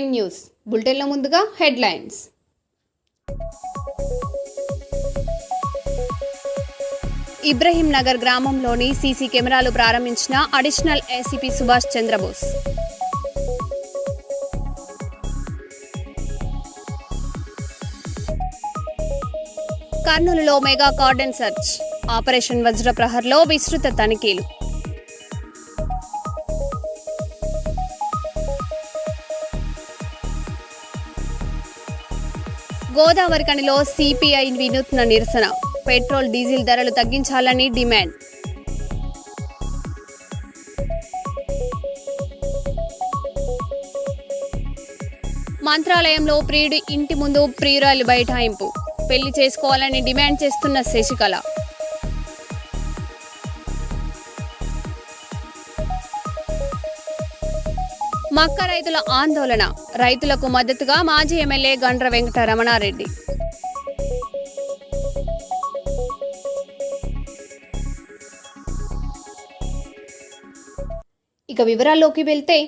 10 news బులెటిన్లో ముందుగా headlines. Ibrahim Nagar గ్రామంలోని సీసీ కెమెరాలు ప్రారంభించిన అడిషనల్ ఏసీపీ సుభాష్ చంద్రబోస్. కర్నూలులో మెగా కార్డన్ సెర్చ్ ఆపరేషన్ వజ్రప్రహర్లో విస్తృత తనిఖీలు. గోదావరి కనిలో సిపిఐ వినూత్న నిరసన, పెట్రోల్ డీజిల్ ధరలు తగ్గించాలని డిమాండ్. మంత్రాలయంలో ప్రియుడి ఇంటి ముందు ప్రియురాలి బైఠాయింపు, పెళ్లి చేసుకోవాలని డిమాండ్ చేస్తున్న శశికళ. మక్క రైతుల ఆందోళన, రైతులకు మద్దతుగా మాజీ ఎమ్మెల్యే గండ్ర వెంకట రమణారెడ్డి. ఇక వివరాల్లోకి వెళ్తే,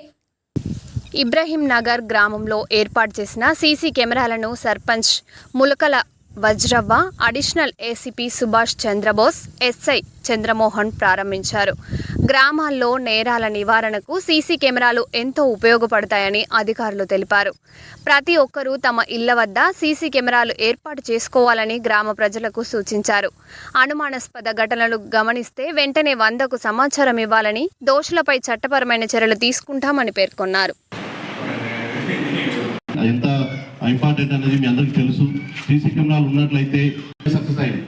ఇబ్రహీం నగర్ గ్రామంలో ఏర్పాటు చేసిన సీసీ కెమెరాలను sarpanch Mulakala Vajravva, additional ACP Subhash Chandrabose, SI Chandramohan ప్రారంభించారు. గ్రామాల్లో నేరాల నివారణకు సీసీ కెమెరాలు ఎంతో ఉపయోగపడతాయని అధికారులు తెలిపారు. ప్రతి ఒక్కరూ తమ ఇళ్ల వద్ద సీసీ కెమెరాలు ఏర్పాటు చేసుకోవాలని గ్రామ ప్రజలకు సూచించారు. అనుమానాస్పద ఘటనలు గమనిస్తే వెంటనే 100కు సమాచారం ఇవ్వాలని, దోషులపై చట్టపరమైన చర్యలు తీసుకుంటామని పేర్కొన్నారు. ఎంత ఇంపార్టెంట్ అనేది మీ అందరికీ తెలుసు. సీసీ కెమెరాలు ఉన్నట్లయితే సక్సెస్ అయింది.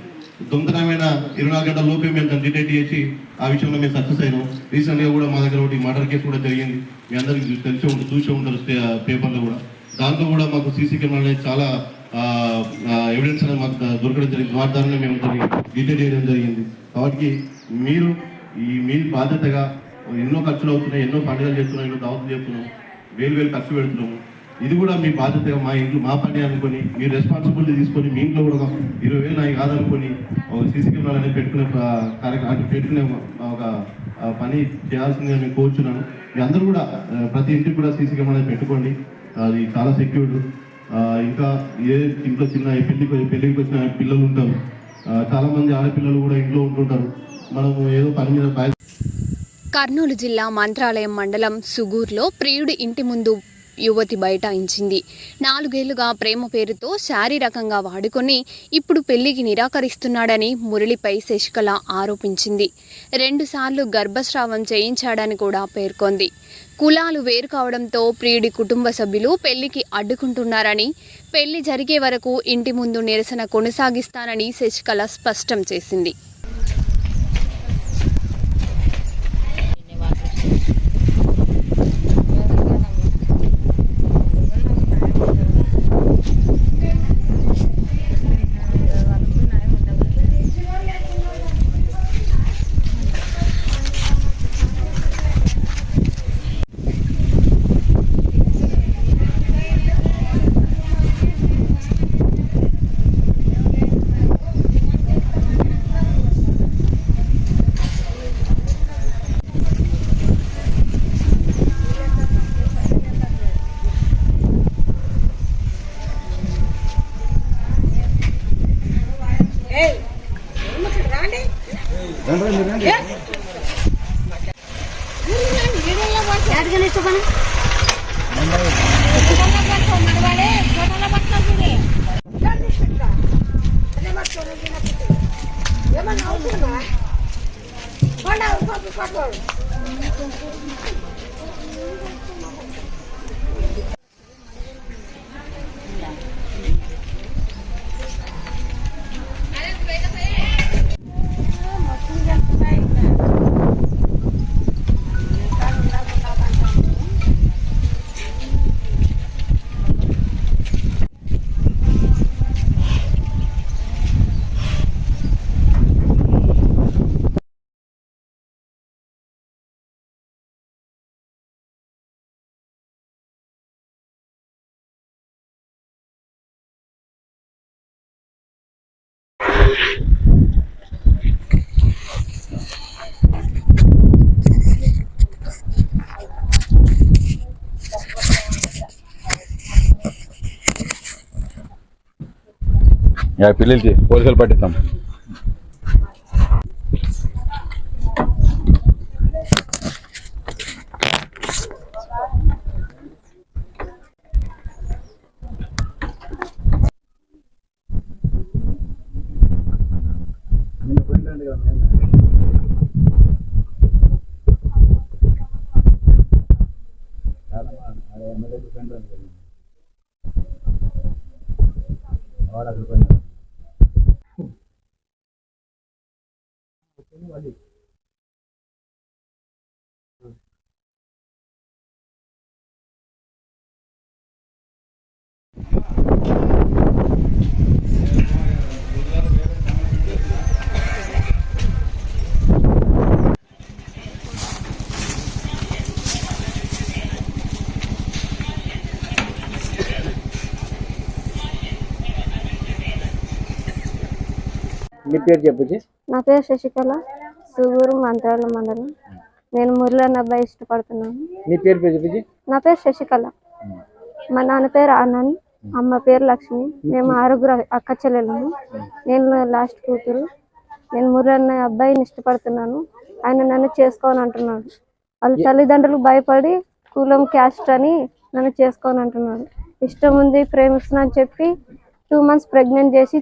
దొంగతనమైన 24 గంటల లోపే మేము దాన్ని డిటెక్ట్ చేసి ఆ విషయంలో మేము సక్సెస్ అయినాం. రీసెంట్గా కూడా మా దగ్గర ఒకటి మర్డర్ కేసు కూడా జరిగింది. మీ అందరికీ తెలిసే ఉంటుంది, చూసే ఉంటారు పేపర్లో కూడా. దాంట్లో కూడా మాకు సీసీ కెమెరా అనేది చాలా ఎవిడెన్స్ అనేది మాకు దొరకడం జరిగింది. వాటి ద్వారా మేము డిటెక్ట్ చేయడం జరిగింది. కాబట్టి మీరు మీ బాధ్యతగా ఎన్నో ఖర్చులు అవుతున్నాయి, ఎన్నో పండుగలు చేస్తున్నాం, ఎన్నో దావతులు చేస్తున్నాం, వేలు ఖర్చు పెడుతున్నాము. ఇది కూడా మీ బాధ్యతగా మా ఇంట్లో మా పని అనుకొని మీరు రెస్పాన్సిబిలిటీ తీసుకొని మీ ఇంట్లో కూడా 20,000 నాకు కాదనుకొని ఒక సీసీ కెమెరాలు అనేది పెట్టుకునే ఒక పని చేయాల్సిందిగా నేను కోరుచున్నాను. మీ అందరూ కూడా ప్రతి ఇంటికి కూడా సీసీ కెమెరా అనేది పెట్టుకోండి. అది చాలా సెక్యూర్డ్. ఇంకా ఏ ఇంట్లో చిన్న పెళ్ళికి వచ్చిన పిల్లలు ఉంటారు, చాలామంది ఆడపిల్లలు కూడా ఇంట్లో ఉంటుంటారు. మనము ఏదో పని మీద. కర్నూలు జిల్లా మంత్రాలయం మండలం సుగూర్లో ప్రియుడి ఇంటి ముందు యువతి బైఠాయించింది. 4 ఏళ్లుగా ప్రేమ పేరుతో శారీరకంగా వాడుకొని ఇప్పుడు పెళ్లికి నిరాకరిస్తున్నాడని మురళిపై శశికళ ఆరోపించింది. 2 సార్లు గర్భస్రావం చేయించాడని కూడా పేర్కొంది. కులాలు వేరు కావడంతో ప్రియుడి కుటుంబ సభ్యులు పెళ్లికి అడ్డుకుంటున్నారని, పెళ్లి జరిగే వరకు ఇంటి ముందు నిరసన కొనసాగిస్తానని శశికళ స్పష్టం చేసింది. పిల్లలకి పోలీసులు పట్టిస్తాం. మీ పేరు చెప్పండి. నా పేరు శశికళ, సుగూరు మంత్రాల మండలం. నేను మురళన్న అబ్బాయి ఇష్టపడుతున్నాను. మీ పేరు చెప్పండి. నా పేరు శశికళ. మా నాన్న పేరు ఆనంద్, అమ్మ పేరు లక్ష్మి. మేము 6 అక్క చెల్లెళ్ళము. నేను లాస్ట్ కూతురు. నేను మురళన్న అబ్బాయిని ఇష్టపడుతున్నాను. ఆయన నన్ను చేసుకోని అంటున్నాడు. వాళ్ళ తల్లిదండ్రులు భయపడి కులం క్యాస్ట్ అని నన్ను చేసుకోని అంటున్నాడు. ఇష్టం ఉంది, ప్రేమిస్తున్నా అని చెప్పి 2 months ప్రెగ్నెంట్ చేసి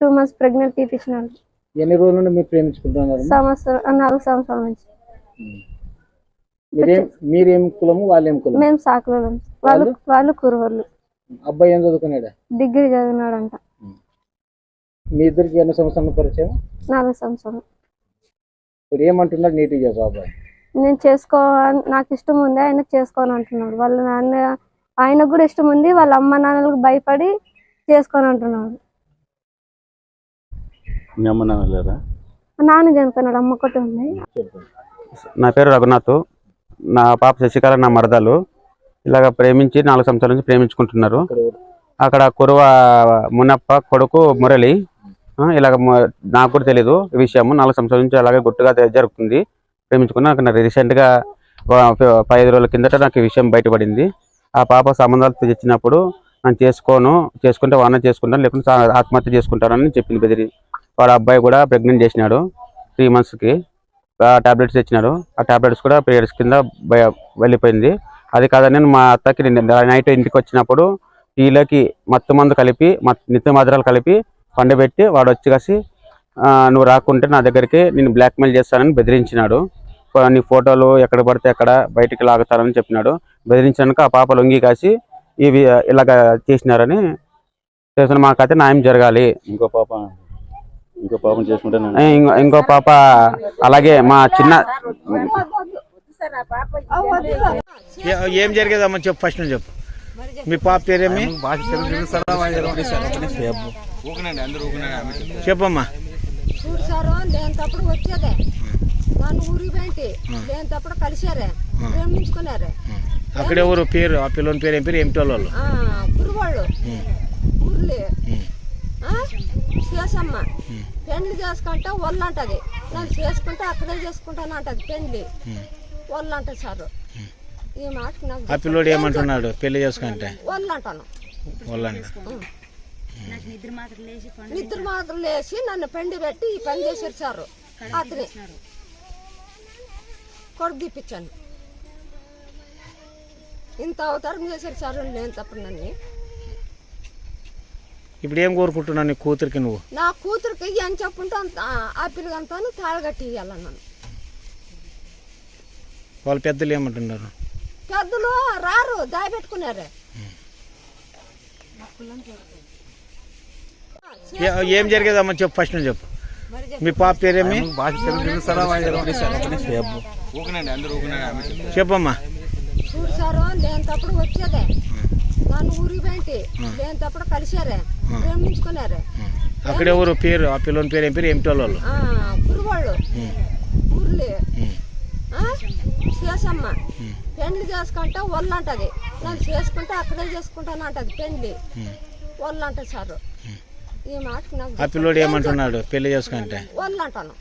2 months ప్రెగ్నెంట్ తీపించినాడు. ఎన్ని రోజుల నుండి మీరు ప్రేమించుకుంటున్నారు? 4 సంవత్సరాల నుంచి. మీరేం కులము, వాళ్ళేం కులం? మేము సాకులం. వాళ్ళు కురువళ్ళు. అబ్బాయి ఏం చదువుకున్నాడా? డిగ్రీ చదివినాడంట. మీ ఇద్దరికి ఎన్ని సంవత్సరాల పరిచయం? 4 సంవత్సరాలు. ఇప్పుడు ఏమంటున్నాడు? నీట్గా చెప్పు. అబ్బాయి నేను నాకు ఇష్టం ఉంది, ఆయన చేసుకోని అంటున్నాడు. వాళ్ళ నాన్న ఆయనకు కూడా ఇష్టం ఉంది, వాళ్ళ అమ్మ నాన్నలకు భయపడి చేసుకొని అంటున్నాడు. నాన్న చనిపోయినాడు, అమ్మ ఒకటి ఉంది. నా పేరు రఘునాథ్. నా పాప శశికళ నా మరదలు. ఇలాగ ప్రేమించి 4 సంవత్సరాల నుంచి ప్రేమించుకుంటున్నారు. అక్కడ కురువ మున్నప్ప కొడుకు మురళి. ఇలాగ నాకు కూడా తెలీదు ఈ విషయం. 4 సంవత్సరాల నుంచి అలాగే గుట్టుగా జరుగుతుంది. ప్రేమించుకున్నా నాకు రీసెంట్గా 5 రోజుల కిందట నాకు ఈ విషయం బయటపడింది. ఆ పాప సంబంధాలు తెచ్చినప్పుడు నేను చేసుకుంటే వాడిని చేసుకుంటాను, లేకుంటే ఆత్మహత్య చేసుకుంటానని చెప్పింది బెదిరి. వాడు అబ్బాయి కూడా ప్రెగ్నెంట్ చేసినాడు. 3 monthsకి టాబ్లెట్స్ తెచ్చినాడు. ఆ టాబ్లెట్స్ కూడా పీరియడ్స్ కింద వెళ్ళిపోయింది. అది కాదని మా అత్తకి నైట్ ఇంటికి వచ్చినప్పుడు టీలోకి మత్తు మందు కలిపి నిత్య మధురాలు కలిపి పండబెట్టి వాడు వచ్చి కాసి నువ్వు రాకుంటే నా దగ్గరికి నేను బ్లాక్మెయిల్ చేస్తానని బెదిరించినాడు. నీ ఫోటోలు ఎక్కడ పడితే అక్కడ బయటికి లాగుతారని చెప్పినాడు. బెదిరించాక ఆ పాప లొంగి కాసి ఇవి ఇలాగ చేసినారని చేసిన. మాకైతే న్యాయం జరగాలి. ఇంకో పాప చేసుకుంటే ఇంకో పాప అలాగే మా చిన్న ఏం జరిగేదమ్మా చెప్పు. ఫస్ట్ నుంచి చెప్పు. మీ పాప పేరేమి? చెప్పమ్మా. లేనప్పుడు వచ్చేదే, నన్ను ఊరికి పెట్టి లేనప్పుడు కలిసారే, ప్రేమించుకున్నారే. అక్కడ ఎవరు పేరు? ఆ పిల్లని పేరు ఏం పేరు? ఏమిటి వాళ్ళు? కురువాళ్ళు ఊర్లే చేసమ్మ. పెండ్లి చేసుకుంటే వాళ్ళు అంటది, నన్ను చేసుకుంటే అక్కడే చేసుకుంటాను అంటది. పెండ్లి వాళ్ళు అంటది సార్. ఈ మాటకి నాకు ఆ పిల్లోడు ఏమంటున్నాడు? పెళ్లి చేసుకుంటే వాళ్ళు అంటాను. నిద్ర మాత్రం లేచి నన్ను పెండి పెట్టి ఈ పని చేశారు సార్. అతని కొడుకు తీపిచ్చాను. ఇంత అవతారం చేశారు సార్. నేను తప్పుడు నన్ను. ఇప్పుడు ఏం కోరుకుంటున్నావు నీ కూతురికి? నువ్వు నా కూతురికి ఏం చెప్పుంటే ఆ పిల్లగంతా తాళగట్టి ఇవ్వాలన్నాను. వాళ్ళ పెద్దలు ఏమంటున్నారు? పెద్దలు రారు, దాయబెట్టుకున్నారే. ఏం జరిగేదమ్మా చెప్పు. ఫస్ట్ నుంచి చెప్పు. మీ పాప పేరేమి? చెప్పమ్మా. చూడు సారు, లేనప్పుడు వచ్చేదే, నన్ను ఊరికి పెట్టి లేనప్పుడు కలిసారే, ప్రేమించుకున్నారే. అక్కడ ఎవరు పేరు? ఆ పిల్లని పేరు ఏం పేరు? ఏమిటి వాళ్ళు? కురువాళ్ళు ఊర్లే చేసమ్మ. పెండ్లి చేసుకుంటే వాళ్ళు అంటది, నన్ను చేసుకుంటే అక్కడే చేసుకుంటాను అంటది. పెండ్లి వాళ్ళు అంటది సార్. ఈ మాటకి నాకు. ఆ పిల్లోడు ఏమంటున్నాడు? పెళ్లి చేసుకుంటే వాళ్ళు అంటాను.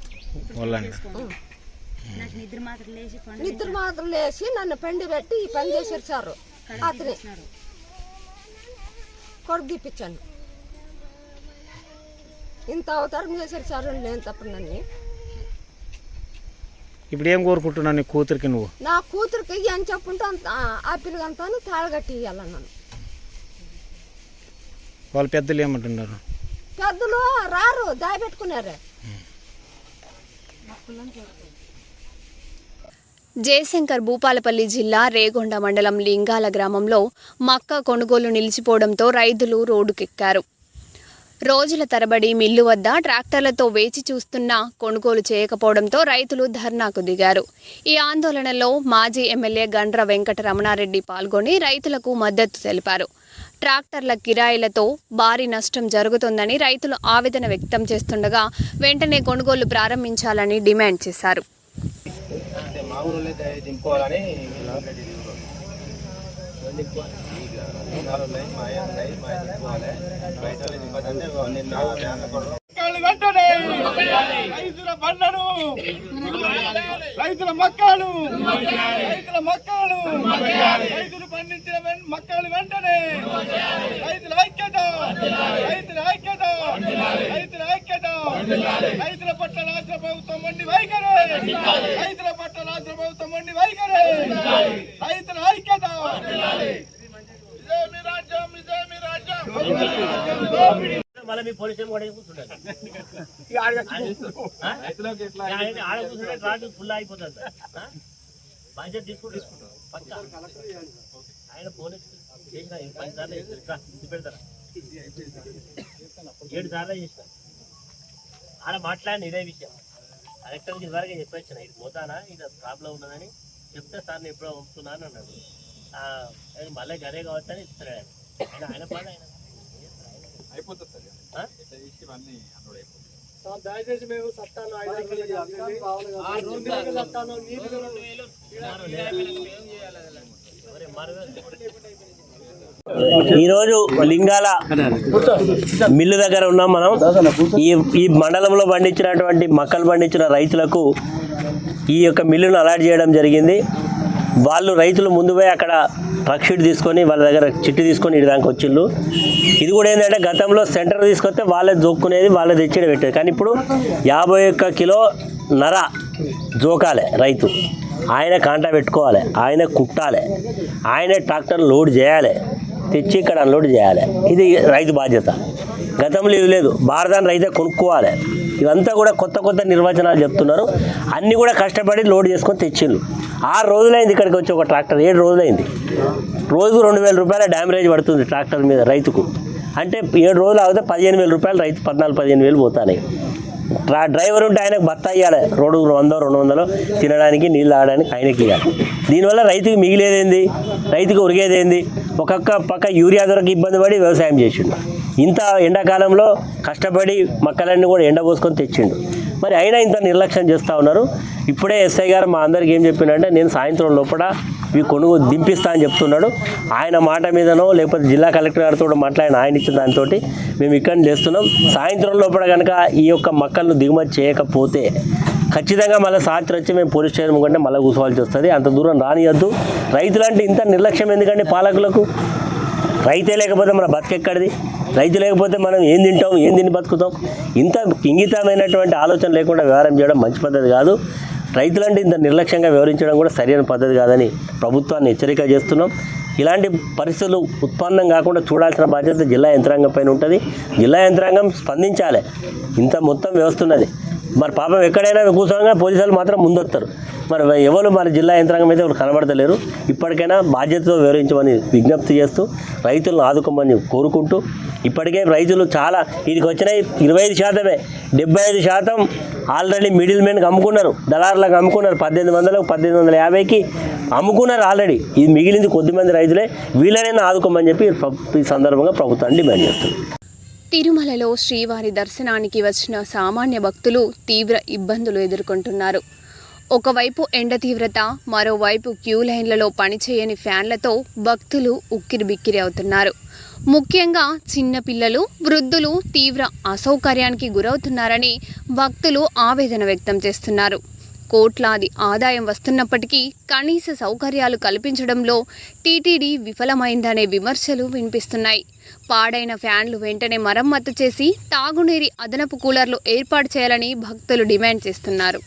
నిద్ర మాత్రం లేచి నన్ను పెండి పెట్టి ఈ పని చేశారు సార్. అతని కొడుకు తీపిచ్చాను. ఇంత అవతారం చేశారు సార్ నేను తప్ప నన్ను. ఇప్పుడు ఏం కోరుకుంటున్నావు నీ కూతురికి నువ్వు? నా కూతురికి అని చెప్పుంటే అంత ఆ పిల్లగంతా తాళగట్టి ఇవ్వాలి నన్ను. వాళ్ళ పెద్దలు ఏమంటున్నారు? పెద్దలు రారు, దాయపెట్టుకున్నారే. జయశంకర్ భూపాలపల్లి జిల్లా రేగొండ మండలం లింగాల గ్రామంలో మక్క కొనుగోలు నిలిచిపోవడంతో రైతులు రోడ్డుకెక్కారు. రోజుల తరబడి మిల్లు వద్ద ట్రాక్టర్లతో వేచి చూస్తున్నా కొనుగోలు చేయకపోవడంతో రైతులు ధర్నాకు దిగారు. ఈ ఆందోళనలో మాజీ ఎమ్మెల్యే గండ్ర వెంకట రమణారెడ్డి పాల్గొని రైతులకు మద్దతు తెలిపారు. ట్రాక్టర్ల కిరాయిలతో భారీ నష్టం జరుగుతోందని రైతులు ఆవేదన వ్యక్తం చేస్తుండగా వెంటనే కొనుగోలు ప్రారంభించాలని డిమాండ్ చేశారు. రైతుల మక్కలు రైతులు పండించిన మక్కలు వెంటనే రైతుల ఐక్యత రైతుల పట్ల రాష్ట్ర ప్రభుత్వం మొండి వైఖరి రైతుల ఐక్యత మళ్ళీ మీ పోలీస్ స్టేషన్ కూడా కూర్చుంటారు ఆడ కూర్చుంటే ట్రాఫిక్ ఫుల్ అయిపోతుంది. బాధ్యత తీసుకుంటాం పక్కా. ఆయన పోలీస్ చేసిన 10 సార్లు పెడతారా? 7 సార్లు చేసిన ఆడ మాట్లాడిన ఇదే విషయం. కలెక్టర్కి ఇదివరకు చెప్పొచ్చిన ఇది పోతానా ఇది ప్రాబ్లం ఉన్నదని చెప్తే సార్ నేను ఎప్పుడో పంపుతున్నాను అన్నాడు. మళ్ళీ గదే కావచ్చు అని ఇస్తాడు ఆయన పని ఆయన అయిపోతుంది సార్. దయచేసి మేము చట్టాలు ఈరోజు లింగాల మిల్లు దగ్గర ఉన్నాం మనం. ఈ మండలంలో పండించినటువంటి మక్కలు పండించిన రైతులకు ఈ యొక్క మిల్లును అలాట్ చేయడం జరిగింది. వాళ్ళు రైతులు ముందు పోయి అక్కడ ట్రక్ షీట్ తీసుకొని వాళ్ళ దగ్గర చిట్టి తీసుకొని ఇటు దాకా వచ్చిళ్ళు. ఇది కూడా ఏంటంటే గతంలో సెంటర్ తీసుకొస్తే వాళ్ళే జోక్కునేది, వాళ్ళే తెచ్చి పెట్టేది. కానీ ఇప్పుడు 51 కిలో నర జోకాలే రైతు. ఆయన కాంటా పెట్టుకోవాలి, ఆయన కుట్టాలి, ఆయనే ట్రాక్టర్ లోడ్ చేయాలి, తెచ్చి ఇక్కడ అన్లోడ్ చేయాలి. ఇది రైతు బాధ్యత. గతంలో ఇది లేదు, భారతాన్ని రైతే కొనుక్కోవాలి. ఇవంతా కూడా కొత్త నిర్వచనాలు చెప్తున్నారు. అన్నీ కూడా కష్టపడి లోడ్ చేసుకొని తెచ్చిండ్రు. 6 రోజులైంది ఇక్కడికి వచ్చి ఒక ట్రాక్టర్, 7 రోజులైంది. రోజుకు 2,000 రూపాయల డ్యామరేజ్ పడుతుంది ట్రాక్టర్ మీద రైతుకు. అంటే 7 రోజులు అవుతే 15,000 రూపాయలు రైతు 14-15,000 పోతాయి. డ్రైవర్ ఉంటే ఆయనకు బత్తా ఇవ్వాలి, రోడ్డు 100-200 తినడానికి నీళ్ళు తాగడానికి ఆయనకి ఇవ్వాలి. దీనివల్ల రైతుకి మిగిలేదేంది, రైతుకు ఉరిగేదేంది? ఒక్కొక్క పక్క యూరియా దొరికి ఇబ్బంది పడి వ్యవసాయం చేసిండు. ఇంత ఎండాకాలంలో కష్టపడి మక్కలన్నీ కూడా ఎండబోసుకొని తెచ్చిండు. మరి అయినా ఇంత నిర్లక్ష్యం చేస్తూ ఉన్నారు. ఇప్పుడే ఎస్ఐ గారు మా అందరికి ఏం చెప్పిండంటే నేను సాయంత్రం లోపల ఇవి కొనుగోలు దింపిస్తా అని చెప్తున్నాడు. ఆయన మాట మీదనో లేకపోతే జిల్లా కలెక్టర్ గారితో మాట్లాడిన ఆయన ఇచ్చిన దానితో మేము ఇక్కడ చేస్తున్నాం. సాయంత్రం లోపల కనుక ఈ యొక్క మక్కలను దిగుమతి చేయకపోతే ఖచ్చితంగా మళ్ళీ సాయంత్రం వచ్చి మేము పోలీస్ స్టేషన్ కంటే మళ్ళీ కూర్చోవాల్సి వస్తుంది. అంత దూరం రానియద్దు. రైతులంటే ఇంత నిర్లక్ష్యం ఎందుకంటే పాలకులకు? రైతే లేకపోతే మన బతికెక్కడిది? రైతు లేకపోతే మనం ఏం తింటాం, ఏం తిని బతుకుతాం? ఇంత ఇంగితమైనటువంటి ఆలోచన లేకుండా వ్యవహారం చేయడం మంచి పద్ధతి కాదు. రైతులంటే ఇంత నిర్లక్ష్యంగా వ్యవహరించడం కూడా సరైన పద్ధతి కాదని ప్రభుత్వాన్ని హెచ్చరిక చేస్తున్నాం. ఇలాంటి పరిస్థితులు ఉత్పన్నం కాకుండా చూడాల్సిన బాధ్యత జిల్లా యంత్రాంగం పైన ఉంటుంది. జిల్లా యంత్రాంగం స్పందించాలి. ఇంత మొత్తం వ్యవస్థ ఉన్నది. మరి పాపం ఎక్కడైనా కూర్చోగా పోలీసులు మాత్రం ముందొస్తారు. మరి ఎవరు మన జిల్లా యంత్రాంగం అయితే ఎవరు కనబడతలేరు. ఇప్పటికైనా బాధ్యతతో వివరించమని విజ్ఞప్తి చేస్తూ రైతులను ఆదుకోమని కోరుకుంటూ, ఇప్పటికే రైతులు చాలా వీటికి వచ్చినాయి 25%, 75% ఆల్రెడీ మిడిల్ మెన్కి అమ్ముకున్నారు, దళారులకు అమ్ముకున్నారు. 1800, 1850కి అమ్ముకున్నారు ఆల్రెడీ. ఇది మిగిలింది కొద్దిమంది రైతులే. వీళ్ళనైనా ఆదుకోమని చెప్పి ఈ సందర్భంగా ప్రభుత్వాన్ని డిమాండ్ చేస్తుంది. తిరుమలలో శ్రీవారి దర్శనానికి వచ్చిన సామాన్య భక్తులు తీవ్ర ఇబ్బందులు ఎదుర్కొంటున్నారు. ఒకవైపు ఎండ తీవ్రత, మరోవైపు క్యూ లైన్లలో పనిచేయని ఫ్యాన్లతో భక్తులు ఉక్కిరిబిక్కిరి అవుతున్నారు. ముఖ్యంగా చిన్నపిల్లలు, వృద్ధులు తీవ్ర అసౌకర్యానికి గురవుతున్నారని భక్తులు ఆవేదన వ్యక్తం చేస్తున్నారు. కోట్లాది ఆదాయం వస్తున్నప్పటికీ కనీస సౌకర్యాలు కల్పించడంలో టీటీడీ విఫలమైందనే విమర్శలు వినిపిస్తున్నాయి. పాడైన ఫ్యాన్లు వెంటనే మరమ్మతు చేసి తాగునీరు అదనపు కూలర్లు ఏర్పాటు చేయాలని భక్తులు డిమాండ్ చేస్తున్నారు.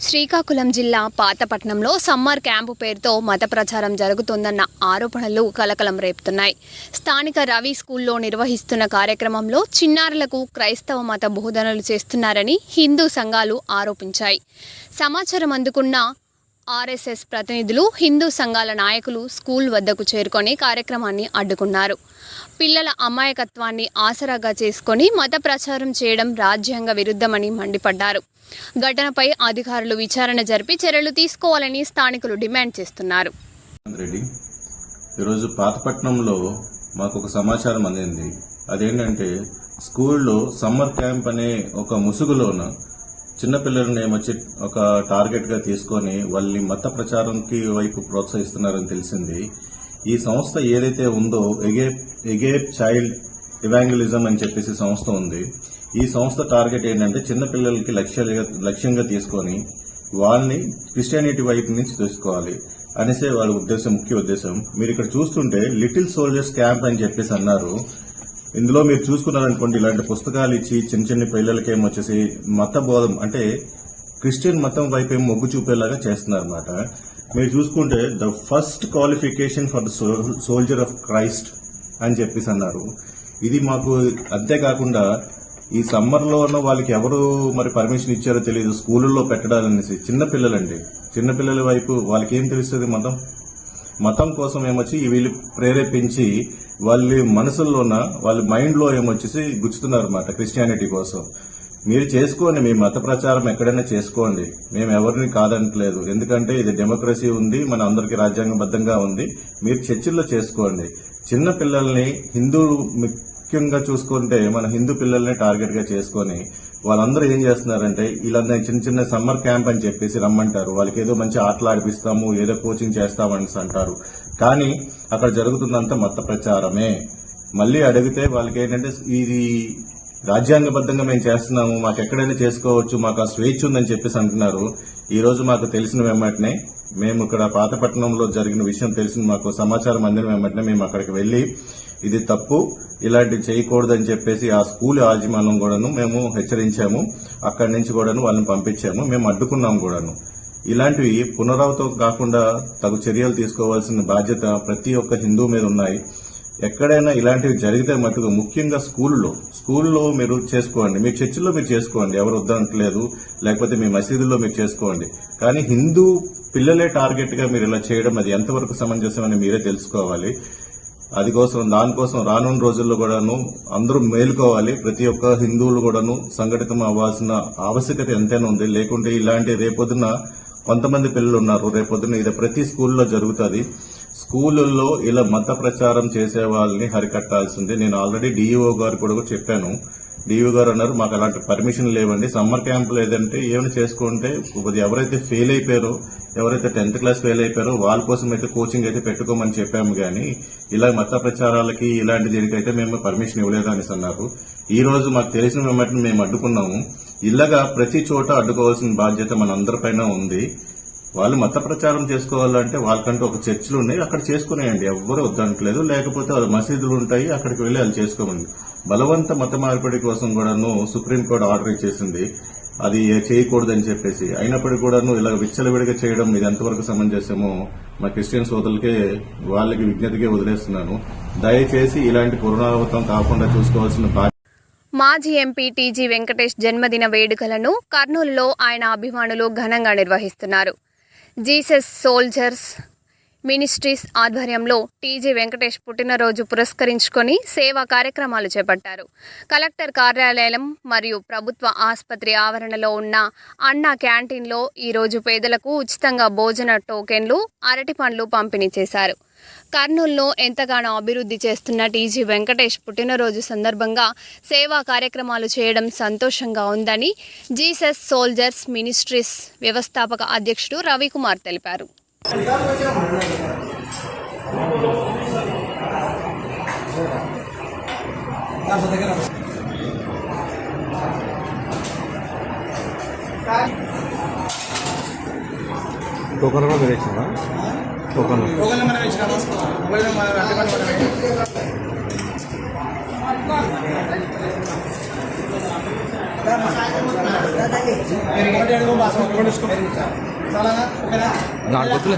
శ్రీకాకుళం జిల్లా పాతపట్నంలో సమ్మర్ క్యాంపు పేరుతో మత ప్రచారం జరుగుతోందన్న ఆరోపణలు కలకలం రేపుతున్నాయి. స్థానిక రవి స్కూల్లో నిర్వహిస్తున్న కార్యక్రమంలో చిన్నారులకు క్రైస్తవ మత బోధనలు చేస్తున్నారని హిందూ సంఘాలు ఆరోపించాయి. సమాచారం అందుకున్న ఆర్ఎస్ఎస్ ప్రతినిధులు, హిందూ సంఘాల నాయకులు స్కూల్ వద్దకు చేరుకొని కార్యక్రమాన్ని అడ్డుకున్నారు. పిల్లల అమాయకత్వాన్ని ఆసరాగా చేసుకొని మత ప్రచారం చేయడం రాజ్యాంగ విరుద్ధమని మండిపడ్డారు. ఘటనపై అధికారులు విచారణ జరిపి చర్యలు తీసుకోవాలని స్థానికులు డిమాండ్ చేస్తున్నారు. ఈరోజు పాతపట్నంలో మాకు ఒక సమాచారం అందింది. అదేంటంటే స్కూల్లో సమ్మర్ క్యాంప్ అనే ఒక ముసుగులోన చిన్నపిల్లలని ఏమొచ్చి ఒక టార్గెట్గా తీసుకొని వాళ్ళని మత ప్రచారంకి వైపు ప్రోత్సహిస్తున్నారని తెలిసింది. ఈ సంస్థ ఏదైతే ఉందో ఎగేప్ చైల్డ్ ఇవాంగలిజం అని చెప్పేసి సంస్థ ఉంది. ఈ సంస్థ టార్గెట్ ఏంటంటే చిన్నపిల్లలకి లక్ష్యంగా తీసుకొని వాళ్ళని క్రిస్టియానిటీ వైపు నుంచి తీసుకోవాలి అనేసే వాళ్ళ ఉద్దేశం, ముఖ్య ఉద్దేశం. మీరు ఇక్కడ చూస్తుంటే లిటిల్ సోల్జర్స్ క్యాంప్ అని చెప్పేసి అన్నారు. ఇందులో మీరు చూసుకున్నారనుకోండి, ఇలాంటి పుస్తకాలు ఇచ్చి చిన్న చిన్న పిల్లలకి ఏమొచ్చేసి మత బోధం అంటే క్రిస్టియన్ మతం వైపు ఏం మొగ్గు చూపేలాగా చేస్తున్నారన్నమాట. మీరు చూసుకుంటే the first qualification for the soldier of Christ అని చెప్పేసి అన్నారు. ఇది మాకు అంతేకాకుండా ఈ సమ్మర్లో ఉన్న వాళ్ళకి ఎవరు మరి పర్మిషన్ ఇచ్చారో తెలియదు స్కూళ్ళల్లో పెట్టడాలనేసి. చిన్నపిల్లలండి, చిన్నపిల్లల వైపు వాళ్ళకి ఏం తెలుస్తుంది మతం కోసం ఏమొచ్చి వీళ్ళు ప్రేరేపించి వాళ్ళ మనసుల్లోన వాళ్ళ మైండ్లో ఏమొచ్చేసి గుచ్చుతున్నారన్నమాట క్రిస్టియానిటీ కోసం. మీరు చేసుకోండి, మీ మత ప్రచారం ఎక్కడైనా చేసుకోండి, మేము ఎవరిని కాదంటలేదు. ఎందుకంటే ఇది డెమోక్రసీ ఉంది, మన అందరికీ రాజ్యాంగబద్ధంగా ఉంది. మీరు చర్చిల్లో చేసుకోండి. చిన్న పిల్లల్ని ముఖ్యంగా చూసుకుంటే మన హిందూ పిల్లల్ని టార్గెట్ గా చేసుకుని వాళ్ళందరూ ఏం చేస్తున్నారంటే ఇలా చిన్న చిన్న సమ్మర్ క్యాంప్ అని చెప్పేసి రమ్మంటారు. వాళ్ళకి ఏదో మంచి ఆటలు ఆడిపిస్తాము, ఏదో కోచింగ్ చేస్తామని అంటారు. కానీ అక్కడ జరుగుతుందంతా మత ప్రచారమే. మళ్ళీ అడిగితే వాళ్ళకి ఏంటంటే ఇది రాజ్యాంగబద్ధంగా మేము చేస్తున్నాము, మాకు ఎక్కడైనా చేసుకోవచ్చు, మాకు ఆ స్వేచ్ఛ ఉందని చెప్పేసి అంటున్నారు. ఈ రోజు మాకు తెలిసిన వెంబటనే మేము ఇక్కడ పాతపట్నంలో జరిగిన విషయం తెలిసిన మాకు సమాచారం అందిన వెంబటనే మేము అక్కడికి వెళ్లి ఇది తప్పు, ఇలాంటివి చేయకూడదని చెప్పేసి ఆ స్కూల్ యాజమాన్యం కూడాను మేము హెచ్చరించాము. అక్కడి నుంచి కూడాను వాళ్ళని పంపించాము, మేము అడ్డుకున్నాం కూడాను. ఇలాంటివి పునరావృతం కాకుండా తగు చర్యలు తీసుకోవాల్సిన బాధ్యత ప్రతి ఒక్క హిందూ మీద ఉన్నాయి. ఎక్కడైనా ఇలాంటివి జరిగితే మటుకు ముఖ్యంగా స్కూల్లో మీరు చేసుకోండి, మీ చర్చిలో మీరు చేసుకోండి, ఎవరు వద్దంటలేదు, లేకపోతే మీ మసీదుల్లో మీరు చేసుకోండి. కానీ హిందూ పిల్లలే టార్గెట్ గా మీరు ఇలా చేయడం అది ఎంతవరకు సమంజసమని మీరే తెలుసుకోవాలి. దానికోసం రానున్న రోజుల్లో కూడాను అందరూ మేలుకోవాలి. ప్రతి ఒక్క హిందువులు కూడాను సంఘటితం అవ్వాల్సిన ఆవశ్యకత ఎంతైనా ఉంది. లేకుంటే ఇలాంటి రేపొద్దున కొంతమంది పిల్లలు ఉన్నారు, రేపొద్దున ఇది ప్రతి స్కూల్లో జరుగుతుంది. స్కూళ్ళల్లో ఇలా మత ప్రచారం చేసే వాళ్ళని హరికట్టాల్సిందే. నేను ఆల్రెడీ డీఈఓ గారు కూడా చెప్పాను. డీఈఓ గారు అన్నారు మాకు అలాంటి పర్మిషన్ లేవండి, సమ్మర్ క్యాంప్ లేదంటే ఏమైనా చేసుకుంటే ఎవరైతే ఫెయిల్ అయిపోయారో, ఎవరైతే 10th క్లాస్ ఫెయిల్ అయిపోయారో వాళ్ళ కోసం అయితే కోచింగ్ అయితే పెట్టుకోమని చెప్పాము. కానీ ఇలా మత ప్రచారాలకి ఇలాంటి దీనికైతే మేము పర్మిషన్ ఇవ్వలేదు అనేసి అన్నారు. ఈ రోజు మాకు తెలిసిన వెంటనే మేము అడ్డుకున్నాము. ఇలాగా ప్రతి చోట అడ్డుకోవాల్సిన బాధ్యత మన అందరిపైన ఉంది. వాళ్ళు మత ప్రచారం చేసుకోవాలంటే వాళ్ళకంటూ ఒక చర్చిలు ఉన్నాయి, అక్కడ చేసుకునేయండి, ఎవ్వరూ వద్దనట్లేదు. లేకపోతే వాళ్ళ మసీదులు ఉంటాయి, అక్కడికి వెళ్లి వాళ్ళు చేసుకోమండి. బలవంత మత మార్పిడి కోసం కూడాను సుప్రీంకోర్టు ఆర్డర్ ఇచ్చేసింది, అది చేయకూడదని చెప్పేసి. అయినప్పటికీ కూడాను ఇలా విచ్చలవిడిగా చేయడం ఇది ఎంతవరకు సమంజసమో మా క్రిస్టియన్ సోదరులకే వాళ్ళకి విజ్ఞతకే వదిలేస్తున్నాను. దయచేసి ఇలాంటి పునరావృతం కాకుండా చూసుకోవాల్సిన బాధ్యత. మాజీ ఎంపీ టీజీ వెంకటేష్ జన్మదిన వేడుకలను కర్నూలులో ఆయన అభిమానులు ఘనంగా నిర్వహిస్తున్నారు. జీసస్ సోల్జర్స్ మినిస్ట్రీస్ ఆధ్వర్యంలో టీజీ వెంకటేష్ పుట్టినరోజు పురస్కరించుకొని సేవా కార్యక్రమాలు చేపట్టారు. కలెక్టర్ కార్యాలయం మరియు ప్రభుత్వ ఆసుపత్రి ఆవరణలో ఉన్న అన్నా క్యాంటీన్లో ఈరోజు పేదలకు ఉచితంగా భోజన టోకెన్లు, అరటి పండ్లు పంపిణీ చేశారు. కర్నూలులో ఎంతగానో అభివృద్ధి చేస్తున్న టీజీ వెంకటేష్ పుట్టినరోజు సందర్భంగా సేవా కార్యక్రమాలు చేయడం సంతోషంగా ఉందని జీసస్ సోల్జర్స్ మినిస్ట్రీస్ వ్యవస్థాపక అధ్యక్షుడు రవికుమార్ తెలిపారు. టోకన్ కూడా మీరు ఇచ్చిందా? టోకన్ నాకు గుర్తులే.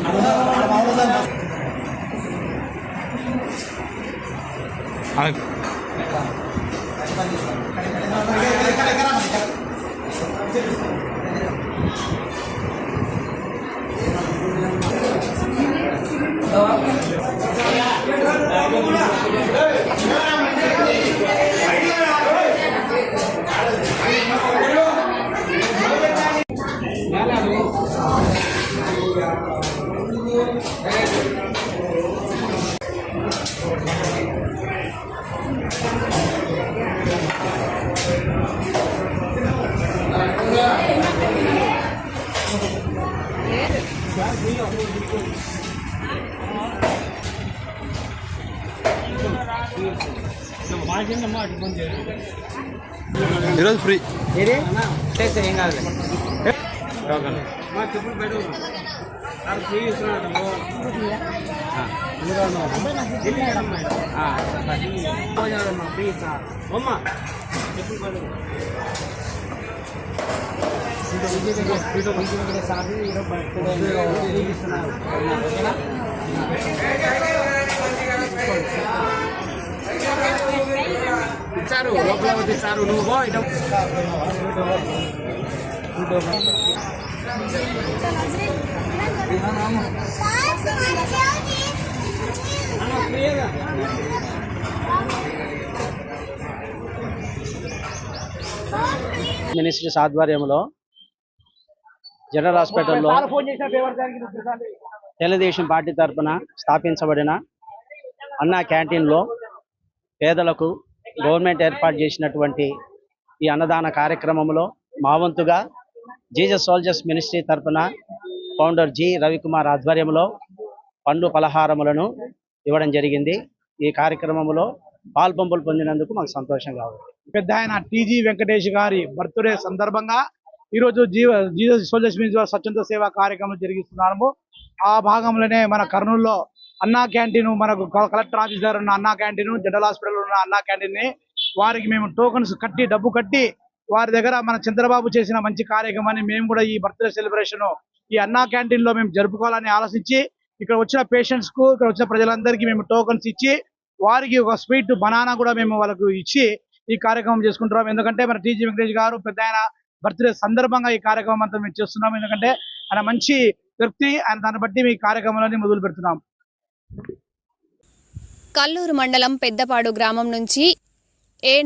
ఈరోజు ఫ్రీ ఏం కాదు. ఇచ్చారు లోపల ఇచ్చారు నువ్వు మినిస్ట్రీస్ ఆధ్వర్యంలో జనరల్ హాస్పిటల్లో తెలుగుదేశం పార్టీ తరఫున స్థాపించబడిన అన్నా క్యాంటీన్లో పేదలకు గవర్నమెంట్ ఏర్పాటు చేసినటువంటి ఈ అన్నదాన కార్యక్రమంలో మా వంతుగా జీసస్ సోల్జర్స్ మినిస్ట్రీ తరఫున ఫౌండర్ జి రవికుమార్ ఆధ్వర్యంలో పండ్లు పలహారములను ఇవ్వడం జరిగింది. ఈ కార్యక్రమంలో పాల్పంపులు పొందినందుకు మాకు సంతోషంగా ఉంది. పెద్ద ఆయన టీజీ వెంకటేష్ గారి బర్త్డే సందర్భంగా ఈరోజు జీసస్ సోల్జర్స్ మినిస్ట్రీ స్వచ్ఛంద సేవా కార్యక్రమం జరిగిస్తున్నాము. ఆ భాగంలోనే మన కర్నూలులో అన్నా క్యాంటీన్, మనకు కలెక్టర్ ఆఫీస్ దగ్గర ఉన్న అన్నా క్యాంటీన్, జనరల్ హాస్పిటల్ ఉన్న అన్నా క్యాంటీన్ ని వారికి మేము టోకన్స్ కట్టి డబ్బు కట్టి వారి దగ్గర మన చంద్రబాబు చేసిన మంచి కార్యక్రమాన్ని మేము కూడా ఈ బర్త్డే సెలబ్రేషన్ ఈ అన్నా క్యాంటీన్ లో మేము జరుపుకోవాలని ఆలోచించి ఇక్కడ వచ్చిన పేషెంట్స్ కు, ఇక్కడ వచ్చిన ప్రజలందరికీ మేము టోకన్స్ ఇచ్చి వారికి ఒక స్వీట్ బనానా కూడా మేము వాళ్ళకు ఇచ్చి ఈ కార్యక్రమం చేసుకుంటున్నాం. ఎందుకంటే మన టీజీ వెంకటేష్ గారు పెద్ద ఆయన బర్త్డే సందర్భంగా ఈ కార్యక్రమం అంతా మేము చేస్తున్నాం. ఎందుకంటే ఆయన మంచి వ్యక్తి, ఆయన దాన్ని బట్టి మీ కార్యక్రమాలని మొదలు పెడుతున్నాం. కల్లూరు మండలం పెద్దపాడు గ్రామం నుంచి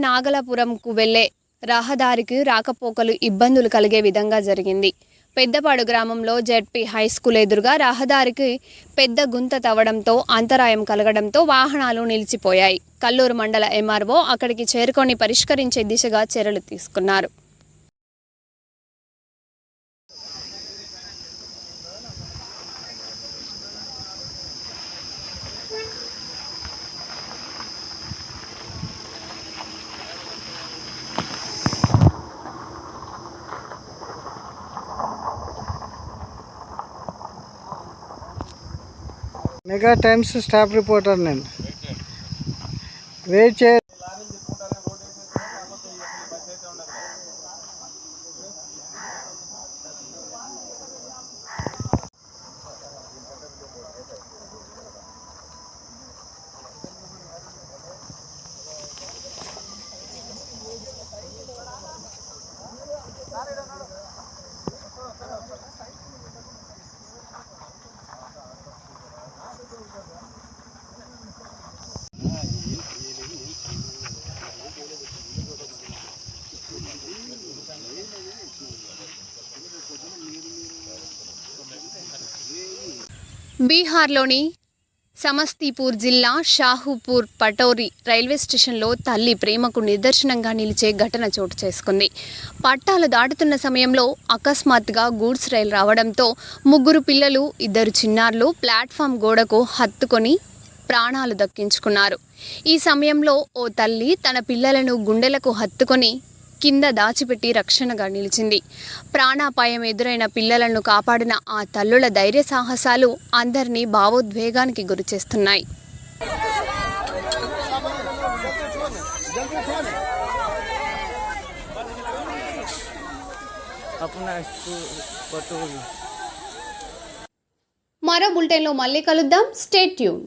నాగలాపురంకు వెళ్లే రహదారికి రాకపోకలు ఇబ్బందులు కలిగే విధంగా జరిగింది. పెద్దపాడు గ్రామంలో జెడ్పీ హై స్కూల్ ఎదురుగా రహదారికి పెద్ద గుంత తవ్వడంతో అంతరాయం కలగడంతో వాహనాలు నిలిచిపోయాయి. కల్లూరు మండల ఎంఆర్ఓ అక్కడికి చేరుకొని పరిష్కరించే దిశగా చర్యలు తీసుకున్నారు. మెగా టైమ్స్ స్టాఫ్ రిపోర్టర్ నేను వెయిట్ చే బీహార్లోని సమస్తీపూర్ జిల్లా షాహుపూర్ పటౌరి రైల్వే స్టేషన్లో తల్లి ప్రేమకు నిదర్శనంగా నిలిచే ఘటన చోటు చేసుకుంది. పట్టాలు దాటుతున్న సమయంలో అకస్మాత్తుగా గూడ్స్ రైలు రావడంతో 3 పిల్లలు 2 చిన్నారులు ప్లాట్ఫామ్ గోడకు హత్తుకొని ప్రాణాలు దక్కించుకున్నారు. ఈ సమయంలో ఓ తల్లి తన పిల్లలను గుండెలకు హత్తుకొని కింద దాచిపెట్టి రక్షణగా నిలిచింది. ప్రాణాపాయం ఎదురైన పిల్లలను కాపాడిన ఆ తల్లుల ధైర్య సాహసాలు అందరినీ భావోద్వేగానికి గురిచేస్తున్నాయి. మరో బులెటిన్లో మళ్ళీ కలుద్దాం. Stay tune.